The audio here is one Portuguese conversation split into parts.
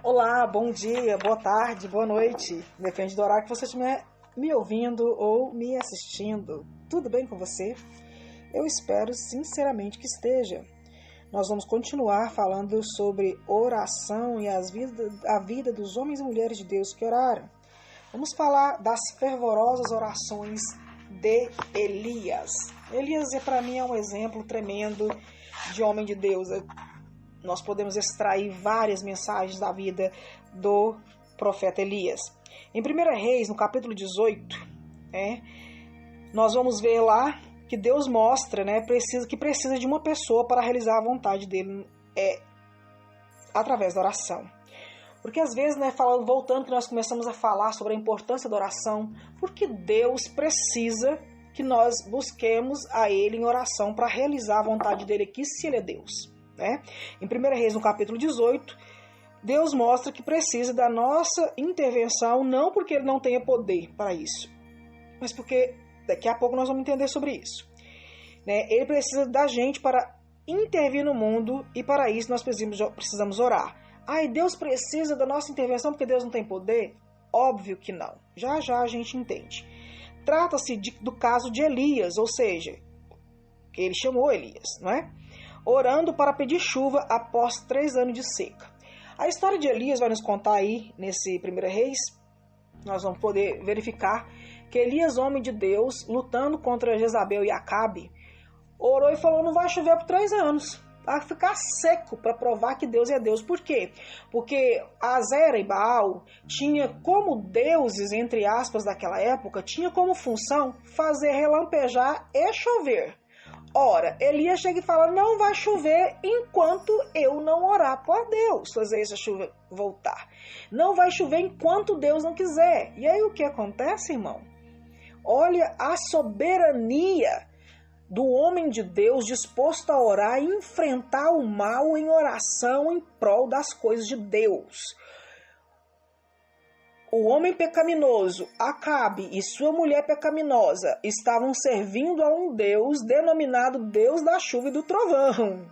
Olá, bom dia, boa tarde, boa noite. Depende do horário que você estiver me ouvindo ou me assistindo. Tudo bem com você? Eu espero sinceramente que esteja. Nós vamos continuar falando sobre oração e a vida dos homens e mulheres de Deus que oraram. Vamos falar das fervorosas orações de Elias. Elias, para mim, é um exemplo tremendo de homem de Deus. Nós podemos extrair várias mensagens da vida do profeta Elias. Em 1 Reis, no capítulo 18, nós vamos ver lá que Deus mostra que precisa de uma pessoa para realizar a vontade dele através da oração. Porque às vezes, voltando que nós começamos a falar sobre a importância da oração, porque Deus precisa que nós busquemos a Ele em oração para realizar a vontade dele aqui, se Ele é Deus. Em 1 Reis, no capítulo 18, Deus mostra que precisa da nossa intervenção, não porque Ele não tenha poder para isso, mas porque daqui a pouco nós vamos entender sobre isso. Ele precisa da gente para intervir no mundo e para isso nós precisamos orar. E Deus precisa da nossa intervenção porque Deus não tem poder? Óbvio que não. Já já a gente entende. Trata-se do caso de Elias, ou seja, ele chamou Elias, não é? Orando para pedir chuva após 3 anos de seca. A história de Elias vai nos contar aí, nesse 1 Reis, nós vamos poder verificar que Elias, homem de Deus, lutando contra Jezabel e Acabe, orou e falou, não vai chover por 3 anos, vai ficar seco para provar que Deus é Deus. Por quê? Porque Azera e Baal tinha como deuses, entre aspas, daquela época, tinha como função fazer relampejar e chover. Ora, Elias chega e fala, não vai chover enquanto eu não orar por Deus, fazer essa chuva voltar. Não vai chover enquanto Deus não quiser. E aí o que acontece, irmão? Olha a soberania do homem de Deus disposto a orar e enfrentar o mal em oração em prol das coisas de Deus. O homem pecaminoso, Acabe, e sua mulher pecaminosa estavam servindo a um Deus denominado Deus da chuva e do trovão.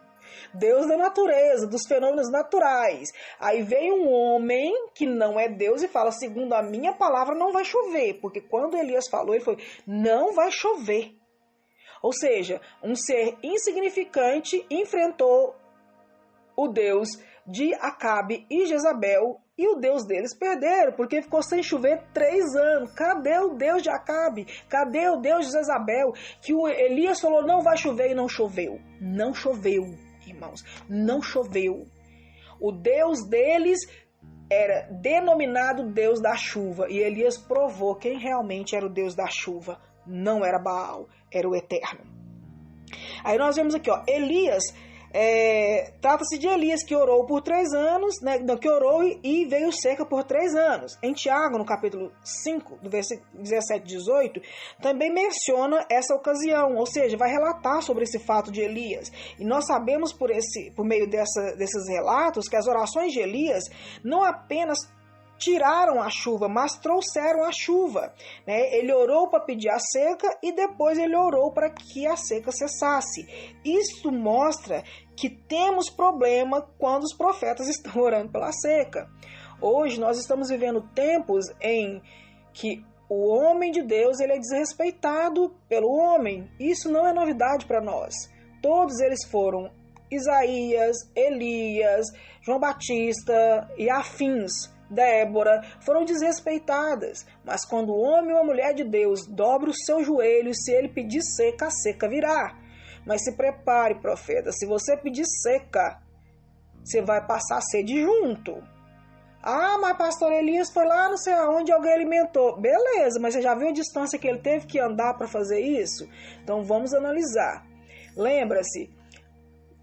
Deus da natureza, dos fenômenos naturais. Aí vem um homem que não é Deus e fala, segundo a minha palavra, não vai chover. Porque quando Elias falou, ele falou, não vai chover. Ou seja, um ser insignificante enfrentou o Deus de Acabe e Jezabel e o Deus deles perderam, porque ficou sem chover 3 anos. Cadê o Deus de Acabe? Cadê o Deus de Jezabel? Que o Elias falou, não vai chover e não choveu. Não choveu, irmãos, não choveu. O Deus deles era denominado Deus da chuva e Elias provou quem realmente era o Deus da chuva. Não era Baal, era o Eterno. Aí nós vemos aqui, Elias, trata-se de Elias que orou por 3 anos, que orou e veio seca por 3 anos. Em Tiago, no capítulo 5, do versículo 17 e 18, também menciona essa ocasião, ou seja, vai relatar sobre esse fato de Elias. E nós sabemos por meio desses relatos que as orações de Elias não apenas tiraram a chuva, mas trouxeram a chuva. Ele orou para pedir a seca e depois ele orou para que a seca cessasse. Isso mostra que temos problema quando os profetas estão orando pela seca. Hoje nós estamos vivendo tempos em que o homem de Deus ele é desrespeitado pelo homem. Isso não é novidade para nós. Todos eles foram Isaías, Elias, João Batista e afins. Débora, foram desrespeitadas, mas quando o homem ou a mulher de Deus dobra os seus joelhos, se ele pedir seca, a seca virá. Mas se prepare, profeta, se você pedir seca, você vai passar sede junto. Mas pastor Elias foi lá não sei aonde, alguém alimentou. Beleza, mas você já viu a distância que ele teve que andar para fazer isso? Então vamos analisar. Lembra-se,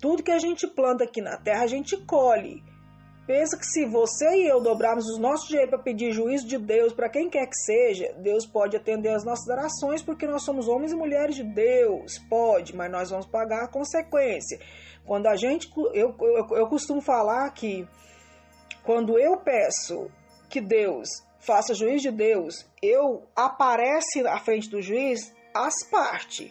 tudo que a gente planta aqui na terra, a gente colhe. Pensa que se você e eu dobrarmos os nossos joelhos para pedir juízo de Deus para quem quer que seja, Deus pode atender as nossas orações porque nós somos homens e mulheres de Deus. Pode, mas nós vamos pagar a consequência. Quando eu costumo falar que quando eu peço que Deus faça juízo de Deus, aparece à frente do juiz as partes.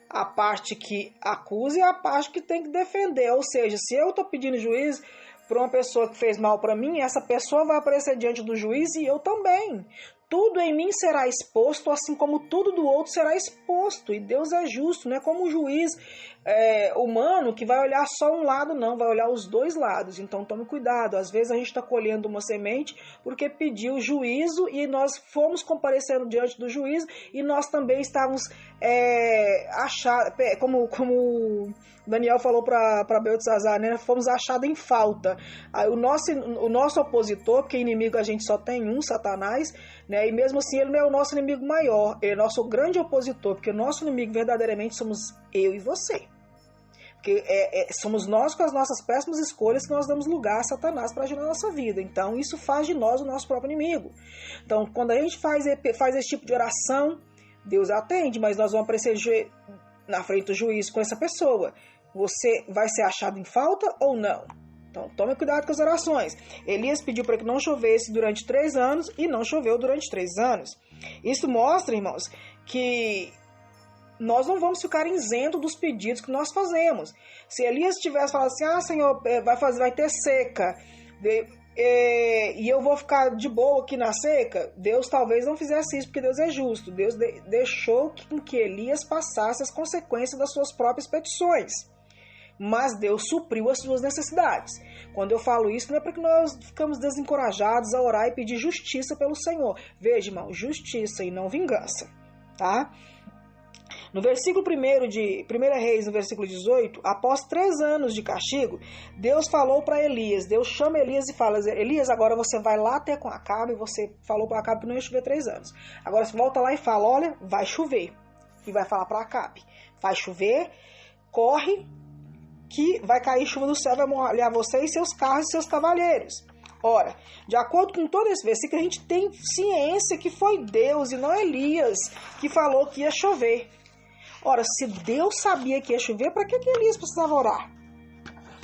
A parte que acusa e a parte que tem que defender. Ou seja, se eu estou pedindo juízo por uma pessoa que fez mal para mim, essa pessoa vai aparecer diante do juiz e eu também. Tudo em mim será exposto, assim como tudo do outro será exposto. E Deus é justo, não é como um juiz humano que vai olhar só um lado, não, vai olhar os dois lados. Então tome cuidado, às vezes a gente está colhendo uma semente porque pediu juízo e nós fomos comparecendo diante do juízo e nós também estávamos como Daniel falou para Beltesazar, né? Fomos achados em falta. Aí o nosso opositor, porque inimigo a gente só tem um, Satanás, né? E mesmo assim ele não é o nosso inimigo maior, ele é nosso grande opositor, porque o nosso inimigo verdadeiramente somos eu e você. Porque somos nós com as nossas péssimas escolhas que nós damos lugar a Satanás para agir na nossa vida. Então isso faz de nós o nosso próprio inimigo. Então quando a gente faz esse tipo de oração, Deus atende, mas nós vamos aparecer na frente do juiz com essa pessoa. Você vai ser achado em falta ou não? Então, tome cuidado com as orações. Elias pediu para que não chovesse durante 3 anos e não choveu durante 3 anos. Isso mostra, irmãos, que nós não vamos ficar isento dos pedidos que nós fazemos. Se Elias tivesse falado assim, Senhor, vai ter seca, e eu vou ficar de boa aqui na seca, Deus talvez não fizesse isso, porque Deus é justo. Deus deixou que Elias passasse as consequências das suas próprias petições. Mas Deus supriu as suas necessidades. Quando eu falo isso, não é para que nós ficamos desencorajados a orar e pedir justiça pelo Senhor. Veja, irmão, justiça e não vingança, tá? No versículo 1 de 1 Reis, no versículo 18, após 3 anos de castigo, Deus falou para Elias, Deus chama Elias e fala, Elias, agora você vai lá até com Acabe, você falou para Acabe que não ia chover 3 anos. Agora você volta lá e fala, olha, vai chover. E vai falar para Acabe, vai chover, corre, que vai cair chuva do céu, vai molhar você e seus carros e seus cavalheiros. Ora, de acordo com todo esse versículo, a gente tem ciência que foi Deus e não Elias que falou que ia chover. Ora, se Deus sabia que ia chover, para que Elias precisava orar?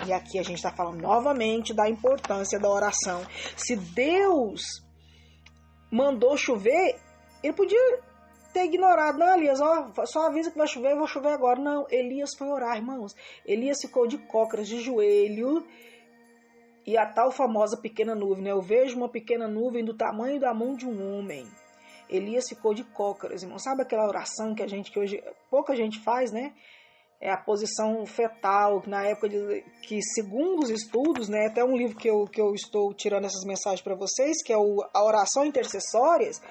E aqui a gente está falando novamente da importância da oração. Se Deus mandou chover, ele podia ter ignorado. Não, Elias, só avisa que vai chover, eu vou chover agora. Não, Elias foi orar, irmãos. Elias ficou de cócoras, de joelho, e a tal famosa pequena nuvem, né? Eu vejo uma pequena nuvem do tamanho da mão de um homem. Elias ficou de cócoras, irmão. Sabe aquela oração que hoje pouca gente faz, né? É a posição fetal, na época que, segundo os estudos, né? Até um livro que eu estou tirando essas mensagens para vocês, que é a oração intercessórias.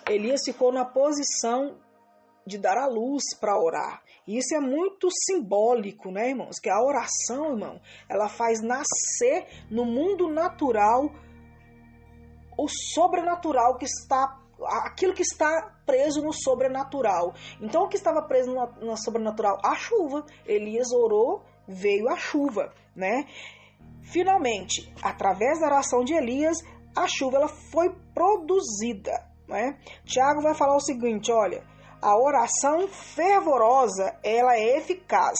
Elias ficou na posição de dar a luz para orar. E isso é muito simbólico, né, irmãos? Que a oração, irmão, ela faz nascer no mundo natural o sobrenatural aquilo que está preso no sobrenatural. Então, o que estava preso no sobrenatural? A chuva. Elias orou, veio a chuva, né? Finalmente, através da oração de Elias, a chuva ela foi produzida, né? Tiago vai falar o seguinte, olha, a oração fervorosa, ela é eficaz.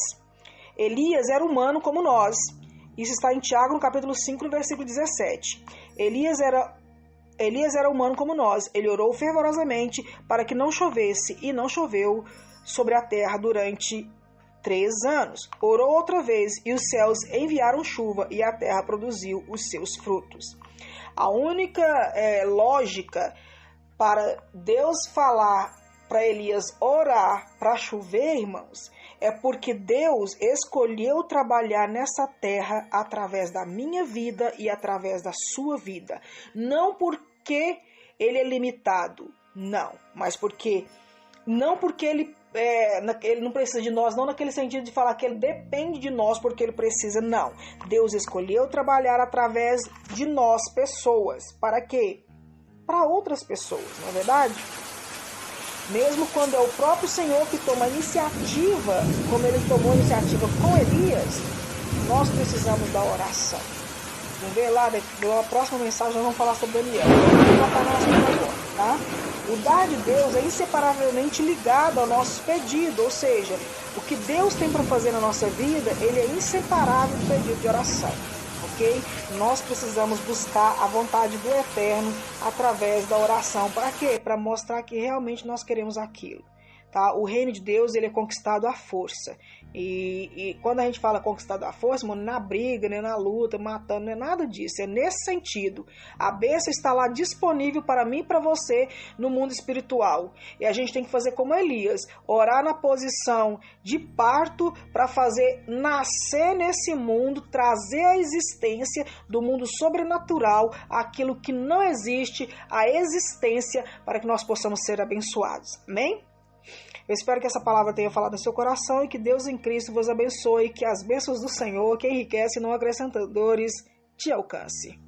Elias era humano como nós. Isso está em Tiago, no capítulo 5, no versículo 17. Elias era humano como nós. Ele orou fervorosamente para que não chovesse, e não choveu sobre a terra durante 3 anos. Orou outra vez, e os céus enviaram chuva, e a terra produziu os seus frutos. A única lógica para Deus falar para Elias orar para chover, irmãos, é porque Deus escolheu trabalhar nessa terra através da minha vida e através da sua vida. Não porque ele é limitado, não, mas não porque ele não precisa de nós, não naquele sentido de falar que ele depende de nós porque ele precisa, não. Deus escolheu trabalhar através de nós, pessoas. Para quê? Para outras pessoas, não é verdade? Mesmo quando é o próprio Senhor que toma a iniciativa, como ele tomou a iniciativa com Elias, nós precisamos da oração. Vamos ver lá, na próxima mensagem nós vamos falar sobre Daniel. Tá? O dar de Deus é inseparavelmente ligado ao nosso pedido, ou seja, o que Deus tem para fazer na nossa vida, ele é inseparável do pedido de oração. Ok? Nós precisamos buscar a vontade do Eterno através da oração. Para quê? Para mostrar que realmente nós queremos aquilo. Tá? O reino de Deus ele é conquistado à força E quando a gente fala conquistar da força, mano, na briga, né, na luta, matando, não é nada disso. É nesse sentido. A bênção está lá disponível para mim e para você no mundo espiritual. E a gente tem que fazer como Elias, orar na posição de parto para fazer nascer nesse mundo, trazer à existência do mundo sobrenatural aquilo que não existe, a existência, para que nós possamos ser abençoados. Amém? Eu espero que essa palavra tenha falado no seu coração e que Deus em Cristo vos abençoe, que as bênçãos do Senhor, que enriquece e não acrescenta dores, te alcance.